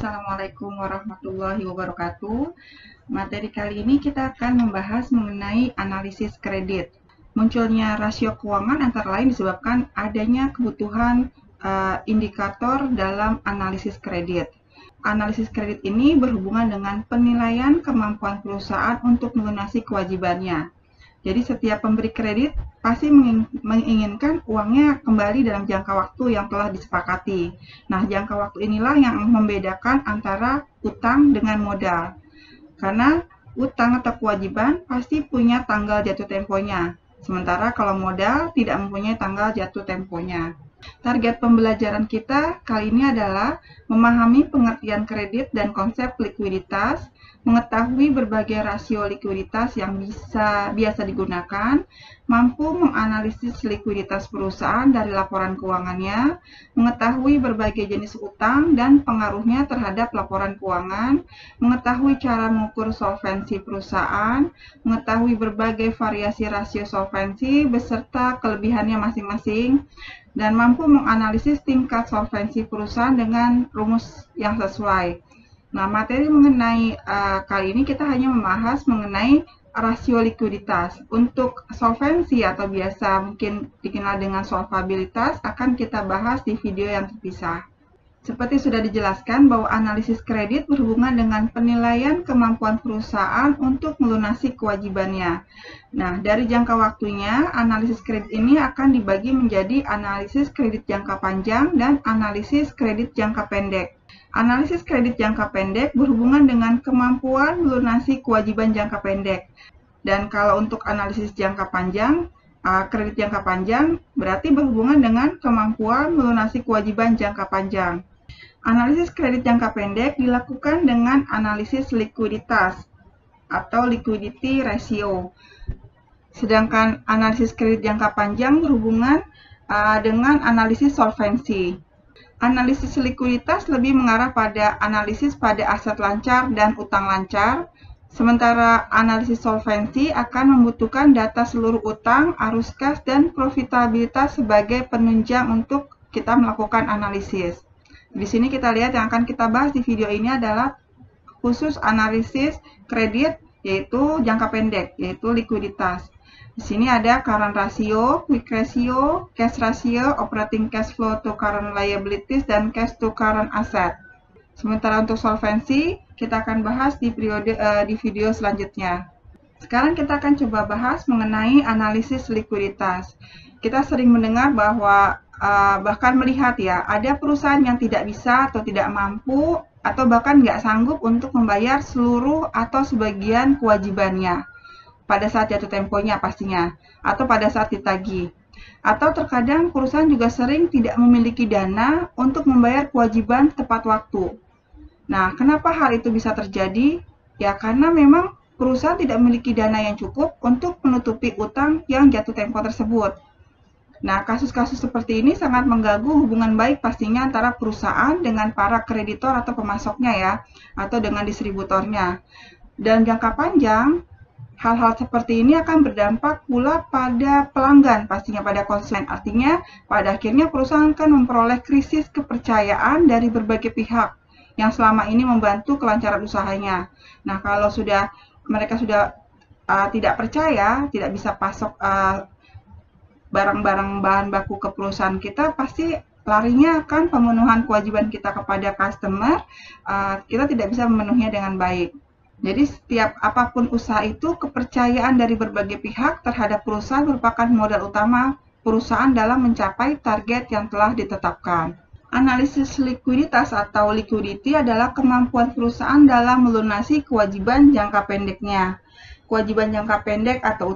Assalamualaikum warahmatullahi wabarakatuh. Materi kali ini kita akan membahas mengenai analisis kredit. Munculnya rasio keuangan antara lain disebabkan adanya kebutuhan indikator dalam analisis kredit. Analisis kredit ini berhubungan dengan penilaian kemampuan perusahaan untuk melunasi kewajibannya. Jadi setiap pemberi kredit pasti menginginkan uangnya kembali dalam jangka waktu yang telah disepakati. Nah, jangka waktu inilah yang membedakan antara utang dengan modal. Karena utang atau kewajiban pasti punya tanggal jatuh temponya. Sementara kalau modal tidak mempunyai tanggal jatuh temponya. Target pembelajaran kita kali ini adalah memahami pengertian kredit dan konsep likuiditas, mengetahui berbagai rasio likuiditas yang biasa digunakan, mampu menganalisis likuiditas perusahaan dari laporan keuangannya, mengetahui berbagai jenis utang dan pengaruhnya terhadap laporan keuangan, mengetahui cara mengukur solvensi perusahaan, mengetahui berbagai variasi rasio solvensi beserta kelebihannya masing-masing, dan mampu menganalisis tingkat solvensi perusahaan dengan rumus yang sesuai. Nah, materi mengenai kali ini kita hanya membahas mengenai rasio likuiditas. Untuk solvensi atau biasa mungkin dikenal dengan solvabilitas akan kita bahas di video yang terpisah. Seperti sudah dijelaskan bahwa analisis kredit berhubungan dengan penilaian kemampuan perusahaan untuk melunasi kewajibannya. Nah, dari jangka waktunya, analisis kredit ini akan dibagi menjadi analisis kredit jangka panjang dan analisis kredit jangka pendek. Analisis kredit jangka pendek berhubungan dengan kemampuan melunasi kewajiban jangka pendek. Dan kalau untuk analisis jangka panjang, kredit jangka panjang berarti berhubungan dengan kemampuan melunasi kewajiban jangka panjang. Analisis kredit jangka pendek dilakukan dengan analisis likuiditas atau liquidity ratio. Sedangkan analisis kredit jangka panjang berhubungan dengan analisis solvensi. Analisis likuiditas lebih mengarah pada analisis pada aset lancar dan utang lancar, sementara analisis solvensi akan membutuhkan data seluruh utang, arus kas, dan profitabilitas sebagai penunjang untuk kita melakukan analisis. Di sini kita lihat yang akan kita bahas di video ini adalah khusus analisis kredit, yaitu jangka pendek, yaitu likuiditas. Di sini ada current ratio, quick ratio, cash ratio, operating cash flow to current liabilities, dan cash to current asset. Sementara untuk solvensi, kita akan bahas di video selanjutnya. Sekarang kita akan coba bahas mengenai analisis likuiditas. Kita sering mendengar bahwa bahkan melihat ya, ada perusahaan yang tidak bisa atau tidak mampu atau bahkan nggak sanggup untuk membayar seluruh atau sebagian kewajibannya pada saat jatuh temponya pastinya, atau pada saat ditagih. Atau terkadang perusahaan juga sering tidak memiliki dana untuk membayar kewajiban tepat waktu. Nah, kenapa hal itu bisa terjadi? Ya, karena memang perusahaan tidak memiliki dana yang cukup untuk menutupi utang yang jatuh tempo tersebut. Nah, kasus-kasus seperti ini sangat mengganggu hubungan baik pastinya antara perusahaan dengan para kreditor atau pemasoknya ya, atau dengan distributornya. Dan jangka panjang, hal-hal seperti ini akan berdampak pula pada pelanggan, pastinya pada konsumen. Artinya, pada akhirnya perusahaan akan memperoleh krisis kepercayaan dari berbagai pihak yang selama ini membantu kelancaran usahanya. Nah, kalau mereka sudah tidak percaya, tidak bisa pasok barang-barang bahan baku ke perusahaan kita, pasti larinya akan pemenuhan kewajiban kita kepada customer, kita tidak bisa memenuhinya dengan baik. Jadi setiap apapun usaha itu, kepercayaan dari berbagai pihak terhadap perusahaan merupakan modal utama perusahaan dalam mencapai target yang telah ditetapkan. Analisis likuiditas atau liquidity adalah kemampuan perusahaan dalam melunasi kewajiban jangka pendeknya. Kewajiban jangka pendek atau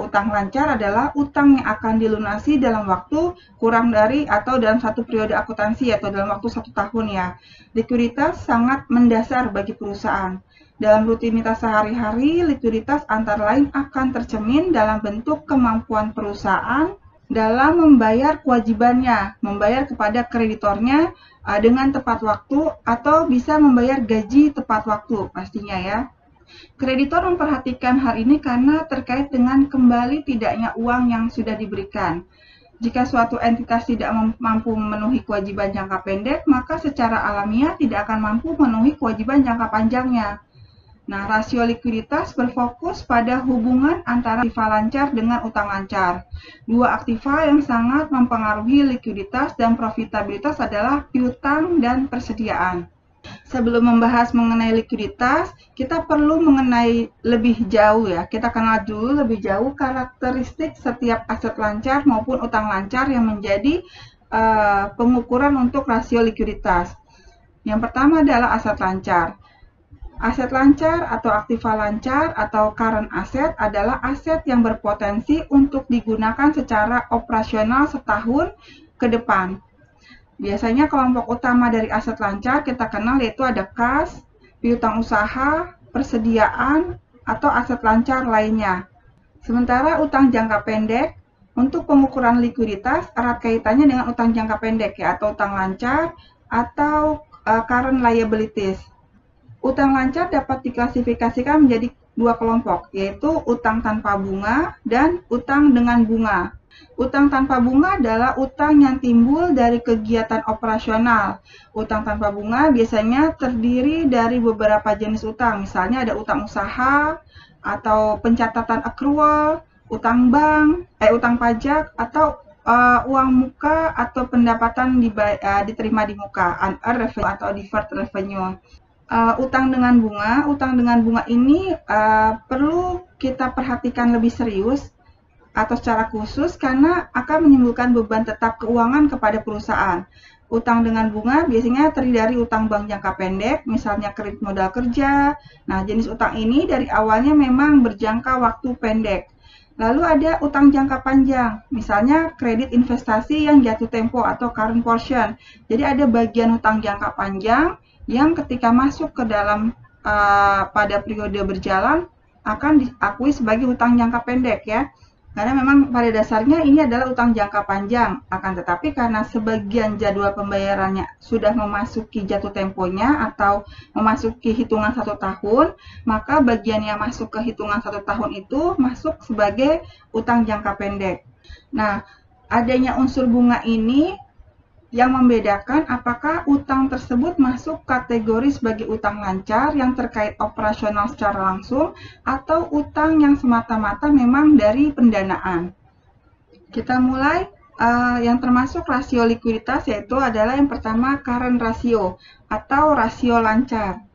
utang lancar adalah utang yang akan dilunasi dalam waktu kurang dari atau dalam satu periode akuntansi atau dalam waktu 1 tahun ya. Likuiditas sangat mendasar bagi perusahaan. Dalam rutinitas sehari-hari, likuiditas antara lain akan tercermin dalam bentuk kemampuan perusahaan dalam membayar kewajibannya, membayar kepada kreditornya dengan tepat waktu atau bisa membayar gaji tepat waktu pastinya ya. Kreditor memperhatikan hal ini karena terkait dengan kembali tidaknya uang yang sudah diberikan. Jika suatu entitas tidak mampu memenuhi kewajiban jangka pendek, maka secara alamiah tidak akan mampu memenuhi kewajiban jangka panjangnya. Nah, rasio likuiditas berfokus pada hubungan antara aktiva lancar dengan utang lancar. Dua aktiva yang sangat mempengaruhi likuiditas dan profitabilitas adalah piutang dan persediaan. Sebelum membahas mengenai likuiditas, kita perlu mengenai lebih jauh ya. Kita kenal dulu lebih jauh karakteristik setiap aset lancar maupun utang lancar yang menjadi pengukuran untuk rasio likuiditas. Yang pertama adalah aset lancar. Aset lancar atau aktiva lancar atau current asset adalah aset yang berpotensi untuk digunakan secara operasional setahun ke depan. Biasanya kelompok utama dari aset lancar kita kenal yaitu ada kas, piutang usaha, persediaan, atau aset lancar lainnya. Sementara utang jangka pendek, untuk pengukuran likuiditas erat kaitannya dengan utang jangka pendek ya, atau utang lancar atau current liabilities. Utang lancar dapat diklasifikasikan menjadi dua kelompok, yaitu utang tanpa bunga dan utang dengan bunga. Utang tanpa bunga adalah utang yang timbul dari kegiatan operasional. Utang tanpa bunga biasanya terdiri dari beberapa jenis utang, misalnya ada utang usaha, atau pencatatan accrual, utang bank, utang pajak, atau uang muka atau pendapatan diterima di muka, unearned revenue atau deferred revenue. Utang dengan bunga ini perlu kita perhatikan lebih serius atau secara khusus karena akan menimbulkan beban tetap keuangan kepada perusahaan. Utang dengan bunga biasanya terdiri dari utang bank jangka pendek, misalnya kredit modal kerja. Nah, jenis utang ini dari awalnya memang berjangka waktu pendek. Lalu ada utang jangka panjang, misalnya kredit investasi yang jatuh tempo atau current portion. Jadi ada bagian utang jangka panjang yang ketika masuk ke dalam pada periode berjalan akan diakui sebagai utang jangka pendek ya. Karena memang pada dasarnya ini adalah utang jangka panjang, akan tetapi karena sebagian jadwal pembayarannya sudah memasuki jatuh temponya atau memasuki hitungan 1 tahun, maka bagian yang masuk ke hitungan 1 tahun itu masuk sebagai utang jangka pendek. Nah, adanya unsur bunga ini yang membedakan apakah utang tersebut masuk kategori sebagai utang lancar yang terkait operasional secara langsung atau utang yang semata-mata memang dari pendanaan. Kita mulai yang termasuk rasio likuiditas yaitu adalah yang pertama current ratio atau rasio lancar,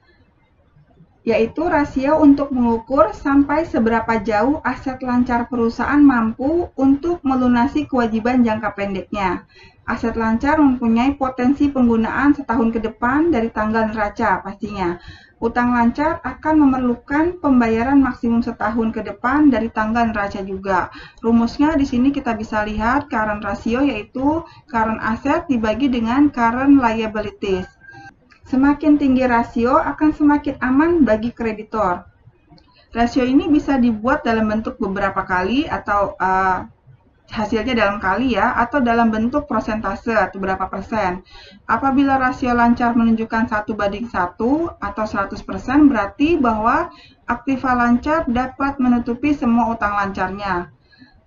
yaitu rasio untuk mengukur sampai seberapa jauh aset lancar perusahaan mampu untuk melunasi kewajiban jangka pendeknya. Aset lancar mempunyai potensi penggunaan setahun ke depan dari tanggal neraca pastinya. Utang lancar akan memerlukan pembayaran maksimum setahun ke depan dari tanggal neraca juga. Rumusnya di sini kita bisa lihat current ratio yaitu current asset dibagi dengan current liabilities. Semakin tinggi rasio akan semakin aman bagi kreditor. Rasio ini bisa dibuat dalam bentuk beberapa kali atau hasilnya dalam kali ya, atau dalam bentuk persentase atau berapa persen. Apabila rasio lancar menunjukkan 1:1 atau 100%, berarti bahwa aktiva lancar dapat menutupi semua utang lancarnya.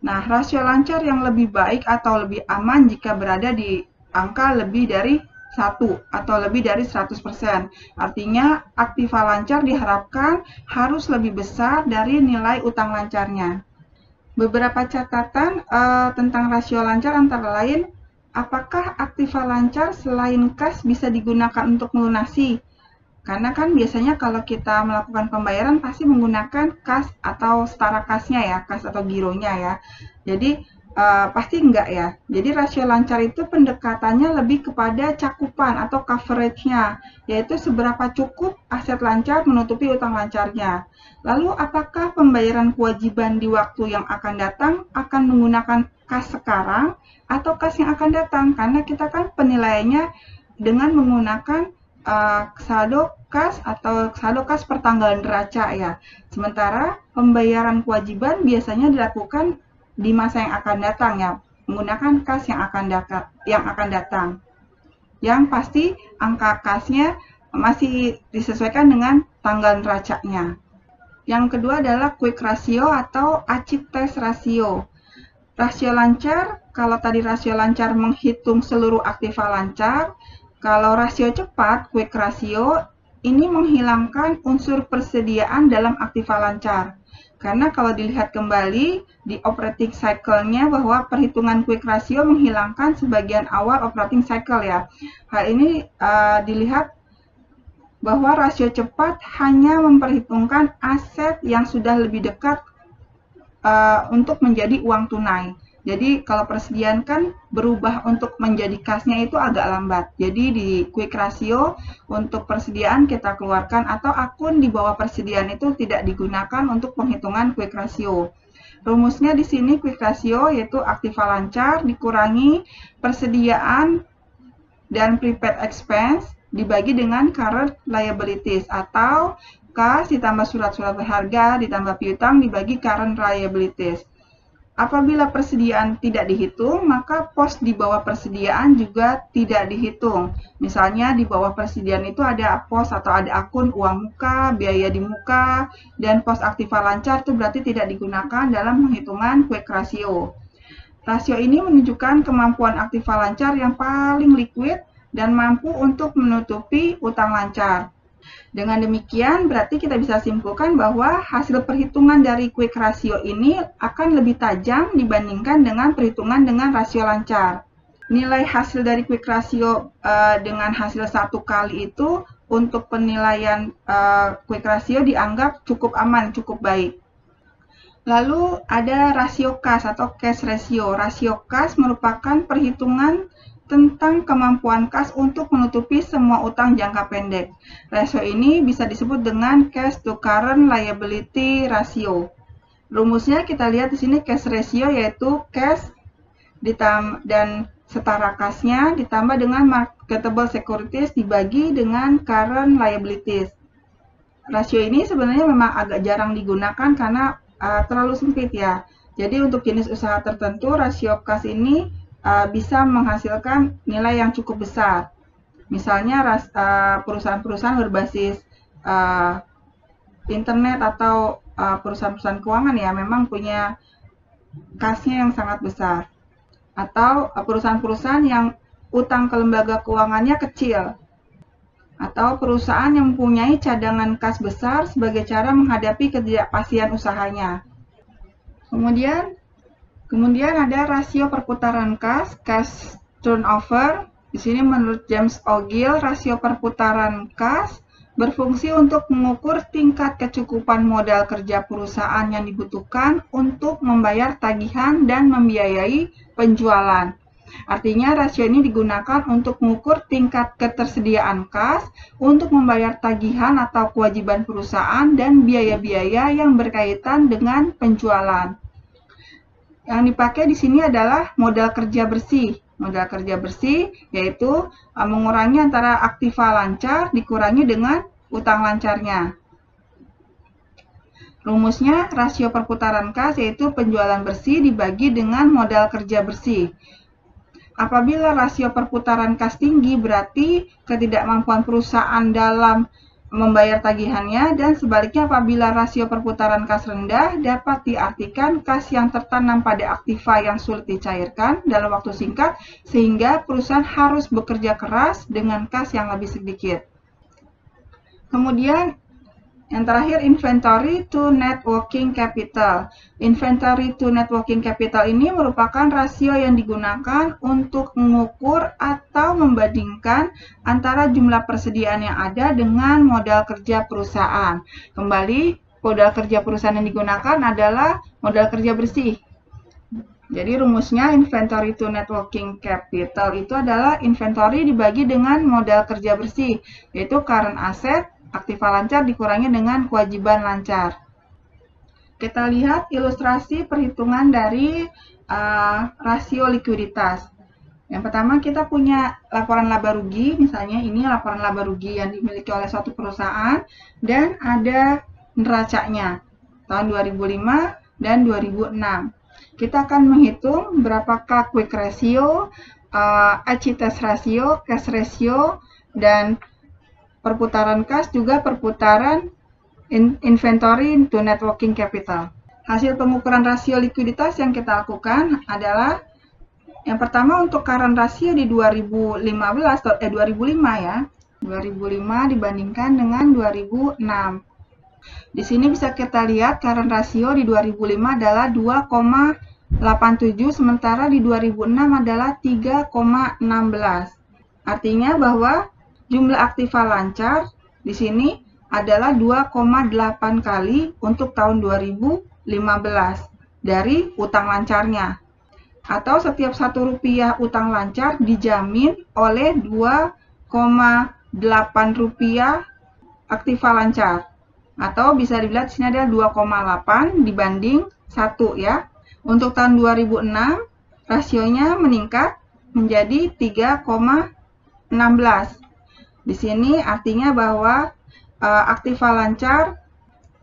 Nah, rasio lancar yang lebih baik atau lebih aman jika berada di angka lebih dari 1 atau lebih dari 100%. Artinya, aktiva lancar diharapkan harus lebih besar dari nilai utang lancarnya. Beberapa catatan tentang rasio lancar antara lain, apakah aktiva lancar selain kas bisa digunakan untuk melunasi? Karena kan biasanya kalau kita melakukan pembayaran pasti menggunakan kas atau setara kasnya ya, kas atau gironya ya. Jadi pasti enggak ya. Jadi rasio lancar itu pendekatannya lebih kepada cakupan atau coverage-nya, yaitu seberapa cukup aset lancar menutupi utang lancarnya. Lalu apakah pembayaran kewajiban di waktu yang akan datang akan menggunakan kas sekarang atau kas yang akan datang? Karena kita kan penilaiannya dengan menggunakan saldo kas atau saldo kas per tanggal neraca ya. Sementara pembayaran kewajiban biasanya dilakukan di masa yang akan datang ya, menggunakan kas yang akan datang. Yang pasti angka kasnya masih disesuaikan dengan tanggal neracanya. Yang kedua adalah quick ratio atau acid test ratio. Rasio lancar kalau tadi rasio lancar menghitung seluruh aktiva lancar, kalau rasio cepat, quick ratio, ini menghilangkan unsur persediaan dalam aktiva lancar. Karena kalau dilihat kembali di operating cycle-nya bahwa perhitungan quick ratio menghilangkan sebagian awal operating cycle ya. Hal ini dilihat bahwa rasio cepat hanya memperhitungkan aset yang sudah lebih dekat untuk menjadi uang tunai. Jadi kalau persediaan kan berubah untuk menjadi kasnya itu agak lambat. Jadi di quick ratio untuk persediaan kita keluarkan atau akun di bawah persediaan itu tidak digunakan untuk penghitungan quick ratio. Rumusnya di sini quick ratio yaitu aktiva lancar dikurangi persediaan dan prepaid expense dibagi dengan current liabilities atau kas ditambah surat-surat berharga ditambah piutang dibagi current liabilities. Apabila persediaan tidak dihitung, maka pos di bawah persediaan juga tidak dihitung. Misalnya di bawah persediaan itu ada pos atau ada akun uang muka, biaya di muka, dan pos aktiva lancar itu berarti tidak digunakan dalam penghitungan quick ratio. Rasio ini menunjukkan kemampuan aktiva lancar yang paling liquid dan mampu untuk menutupi utang lancar. Dengan demikian, berarti kita bisa simpulkan bahwa hasil perhitungan dari quick ratio ini akan lebih tajam dibandingkan dengan perhitungan dengan rasio lancar. Nilai hasil dari quick ratio dengan hasil 1 kali itu untuk penilaian quick ratio dianggap cukup aman, cukup baik. Lalu ada rasio kas atau cash ratio. Rasio kas merupakan perhitungan tentang kemampuan kas untuk menutupi semua utang jangka pendek. Rasio ini bisa disebut dengan cash to current liability ratio. Rumusnya kita lihat di sini cash ratio yaitu cash dan setara kasnya ditambah dengan marketable securities dibagi dengan current liabilities. Rasio ini sebenarnya memang agak jarang digunakan karena terlalu sempit ya. Jadi untuk jenis usaha tertentu rasio kas ini bisa menghasilkan nilai yang cukup besar. Misalnya perusahaan-perusahaan berbasis internet atau perusahaan-perusahaan keuangan ya memang punya kasnya yang sangat besar. Atau perusahaan-perusahaan yang utang ke lembaga keuangannya kecil. Atau perusahaan yang mempunyai cadangan kas besar sebagai cara menghadapi ketidakpastian usahanya. Kemudian ada rasio perputaran kas, cash turnover. Di sini menurut James Ogill, rasio perputaran kas berfungsi untuk mengukur tingkat kecukupan modal kerja perusahaan yang dibutuhkan untuk membayar tagihan dan membiayai penjualan. Artinya rasio ini digunakan untuk mengukur tingkat ketersediaan kas untuk membayar tagihan atau kewajiban perusahaan dan biaya-biaya yang berkaitan dengan penjualan. Yang dipakai di sini adalah modal kerja bersih. Modal kerja bersih yaitu mengurangi antara aktiva lancar dikurangi dengan utang lancarnya. Rumusnya rasio perputaran kas yaitu penjualan bersih dibagi dengan modal kerja bersih. Apabila rasio perputaran kas tinggi berarti ketidakmampuan perusahaan dalam membayar tagihannya, dan sebaliknya apabila rasio perputaran kas rendah dapat diartikan kas yang tertanam pada aktiva yang sulit dicairkan dalam waktu singkat sehingga perusahaan harus bekerja keras dengan kas yang lebih sedikit. Kemudian yang terakhir inventory to net working capital. Inventory to net working capital ini merupakan rasio yang digunakan untuk mengukur atau membandingkan antara jumlah persediaan yang ada dengan modal kerja perusahaan. Kembali, modal kerja perusahaan yang digunakan adalah modal kerja bersih. Jadi rumusnya inventory to net working capital itu adalah inventory dibagi dengan modal kerja bersih, yaitu current asset aktiva lancar dikurangi dengan kewajiban lancar. Kita lihat ilustrasi perhitungan dari rasio likuiditas. Yang pertama kita punya laporan laba rugi, misalnya ini laporan laba rugi yang dimiliki oleh suatu perusahaan dan ada neracanya tahun 2005 dan 2006. Kita akan menghitung berapakah quick ratio, equitas ratio, cash ratio, dan perputaran kas juga perputaran inventory to net working capital. Hasil pengukuran rasio likuiditas yang kita lakukan adalah Yang pertama untuk current ratio di 2005 ya. 2005 dibandingkan dengan 2006. Di sini bisa kita lihat current ratio di 2005 adalah 2,87, sementara di 2006 adalah 3,16. Artinya bahwa jumlah aktiva lancar di sini adalah 2,8 kali untuk tahun 2015 dari utang lancarnya. Atau setiap Rp1 utang lancar dijamin oleh 2,8 rupiah aktiva lancar. Atau bisa dilihat di sini ada 2,8 dibanding 1 ya. Untuk tahun 2006 rasionya meningkat menjadi 3,16. Di sini artinya bahwa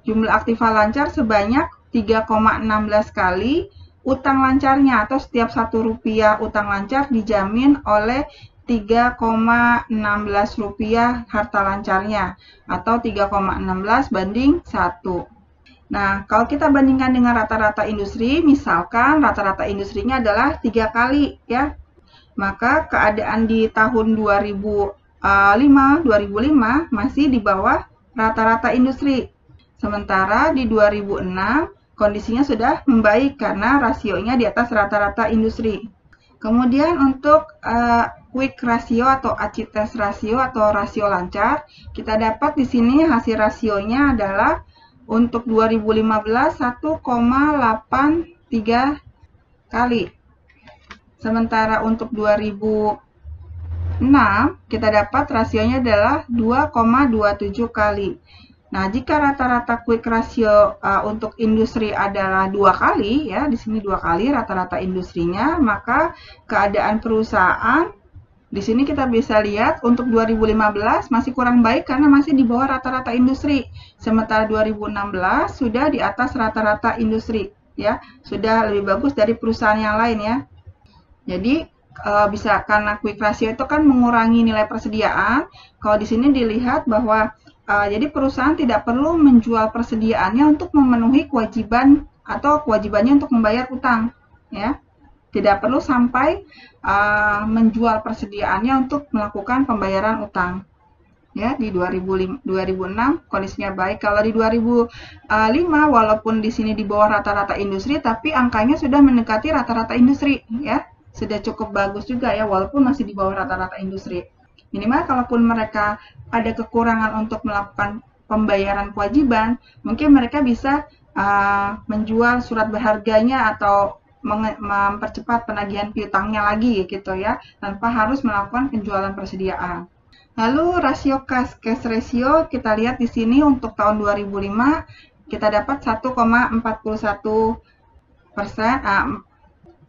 jumlah aktiva lancar sebanyak 3,16 kali utang lancarnya, atau setiap Rp1 utang lancar dijamin oleh 3,16 rupiah harta lancarnya, atau 3,16 banding 1. Nah, kalau kita bandingkan dengan rata-rata industri, misalkan rata-rata industrinya adalah 3 kali ya, maka keadaan di tahun 2005 masih di bawah rata-rata industri. Sementara di 2006 kondisinya sudah membaik karena rasionya di atas rata-rata industri. Kemudian untuk quick ratio atau acid test ratio atau rasio lancar, kita dapat di sini hasil rasionya adalah untuk 2015 1,83 kali. Sementara untuk 2006 kita dapat rasionya adalah 2,27 kali. Nah, jika rata-rata quick ratio untuk industri adalah 2 kali, ya, di sini 2 kali rata-rata industrinya, maka keadaan perusahaan, di sini kita bisa lihat untuk 2015 masih kurang baik karena masih di bawah rata-rata industri. Sementara 2016 sudah di atas rata-rata industri, ya, sudah lebih bagus dari perusahaan yang lain, ya. Jadi, bisa karena quick ratio itu kan mengurangi nilai persediaan. Kalau di sini dilihat bahwa jadi perusahaan tidak perlu menjual persediaannya untuk memenuhi kewajiban atau kewajibannya untuk membayar utang, ya. Tidak perlu sampai menjual persediaannya untuk melakukan pembayaran utang. Ya, di 2006 kondisinya baik. Kalau di 2005 walaupun di sini di bawah rata-rata industri, tapi angkanya sudah mendekati rata-rata industri, ya. Sudah cukup bagus juga ya, walaupun masih di bawah rata-rata industri. Minimal kalaupun mereka ada kekurangan untuk melakukan pembayaran kewajiban, mungkin mereka bisa menjual surat berharganya atau mempercepat penagihan piutangnya lagi gitu ya, tanpa harus melakukan penjualan persediaan. Lalu rasio cash ratio kita lihat di sini untuk tahun 2005 kita dapat 1,41%,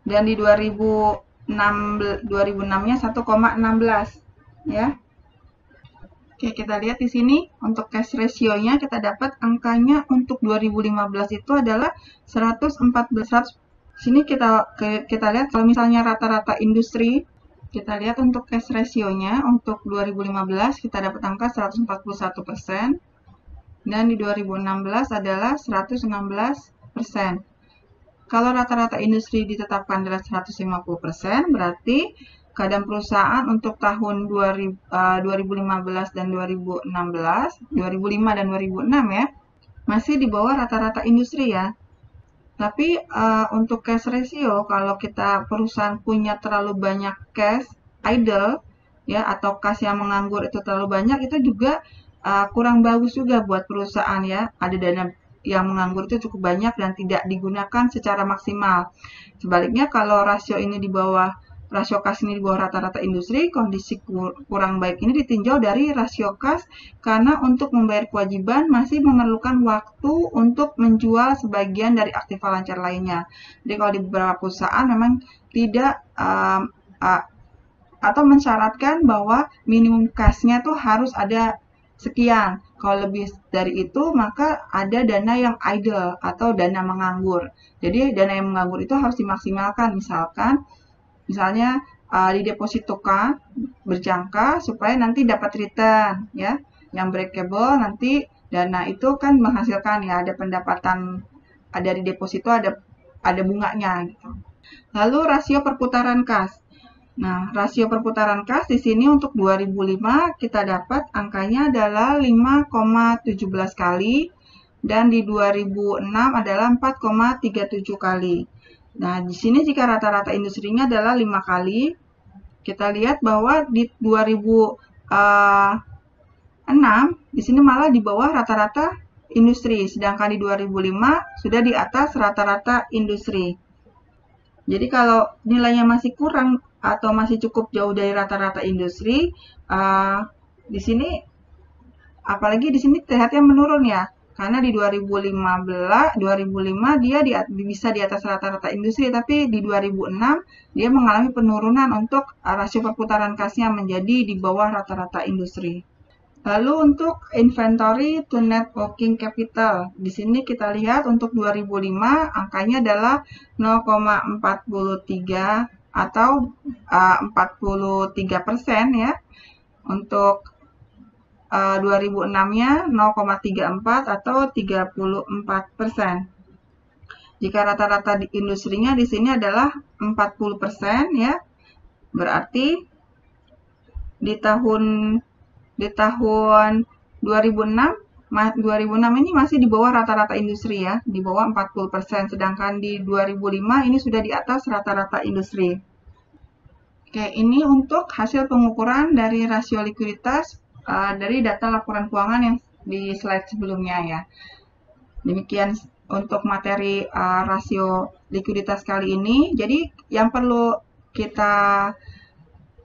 dan di 2006-nya 1,16 ya. Oke, kita lihat di sini untuk cash ratio-nya kita dapat angkanya untuk 2015 itu adalah 114. Sini kita lihat kalau misalnya rata-rata industri, kita lihat untuk cash ratio-nya untuk 2015 kita dapat angka 141%, dan di 2016 adalah 116%. Kalau rata-rata industri ditetapkan adalah 150%, berarti keadaan perusahaan untuk tahun 2015 dan 2016, 2005 dan 2006 ya, masih di bawah rata-rata industri ya. Tapi untuk cash ratio, kalau kita perusahaan punya terlalu banyak cash idle ya, atau cash yang menganggur itu terlalu banyak, itu juga kurang bagus juga buat perusahaan ya. Ada dana yang menganggur itu cukup banyak dan tidak digunakan secara maksimal. Sebaliknya kalau rasio ini di bawah rasio kas ini di bawah rata-rata industri, kondisi kurang baik ini ditinjau dari rasio kas karena untuk membayar kewajiban masih memerlukan waktu untuk menjual sebagian dari aktiva lancar lainnya. Jadi kalau di beberapa perusahaan memang tidak atau mensyaratkan bahwa minimum kasnya tuh harus ada sekian. Kalau lebih dari itu, maka ada dana yang idle atau dana menganggur. Jadi dana yang menganggur itu harus dimaksimalkan. Misalnya didepositokan berjangka supaya nanti dapat return ya. Yang breakable nanti dana itu kan menghasilkan ya, ada pendapatan dari deposito, ada bunganya gitu. Lalu rasio perputaran kas. Nah, rasio perputaran kas di sini untuk 2005 kita dapat angkanya adalah 5,17 kali dan di 2006 adalah 4,37 kali. Nah, di sini jika rata-rata industrinya adalah 5 kali, kita lihat bahwa di 2006 di sini malah di bawah rata-rata industri, sedangkan di 2005 sudah di atas rata-rata industri. Jadi kalau nilainya masih kurang atau masih cukup jauh dari rata-rata industri, di sini apalagi di sini terlihatnya menurun ya, karena di 2005 dia bisa di atas rata-rata industri, tapi di 2006 dia mengalami penurunan untuk rasio perputaran kasnya menjadi di bawah rata-rata industri. Lalu untuk inventory to net working capital, di sini kita lihat untuk 2005 angkanya adalah 0,43 atau 43% ya. Untuk 2006-nya 0,34 atau 34%. Jika rata-rata di industrinya di sini adalah 40% ya. Berarti di tahun 2006 ini masih di bawah rata-rata industri ya, di bawah 40%, sedangkan di 2005 ini sudah di atas rata-rata industri. Oke, ini untuk hasil pengukuran dari rasio likuiditas dari data laporan keuangan yang di slide sebelumnya ya. Demikian untuk materi rasio likuiditas kali ini. Jadi yang perlu kita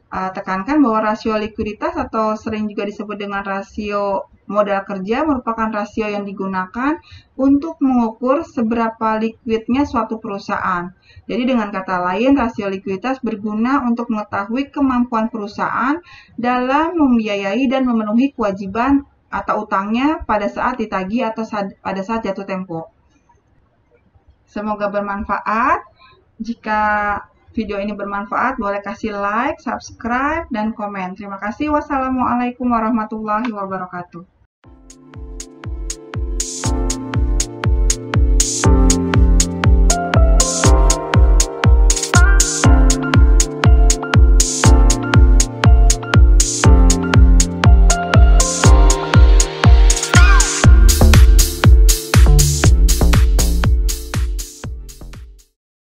tekankan bahwa rasio likuiditas atau sering juga disebut dengan rasio modal kerja merupakan rasio yang digunakan untuk mengukur seberapa likuidnya suatu perusahaan. Jadi dengan kata lain, rasio likuiditas berguna untuk mengetahui kemampuan perusahaan dalam membiayai dan memenuhi kewajiban atau utangnya pada saat ditagih atau pada saat jatuh tempo. Semoga bermanfaat. Jika video ini bermanfaat, boleh kasih like, subscribe, dan komen. Terima kasih. Wassalamualaikum warahmatullahi wabarakatuh.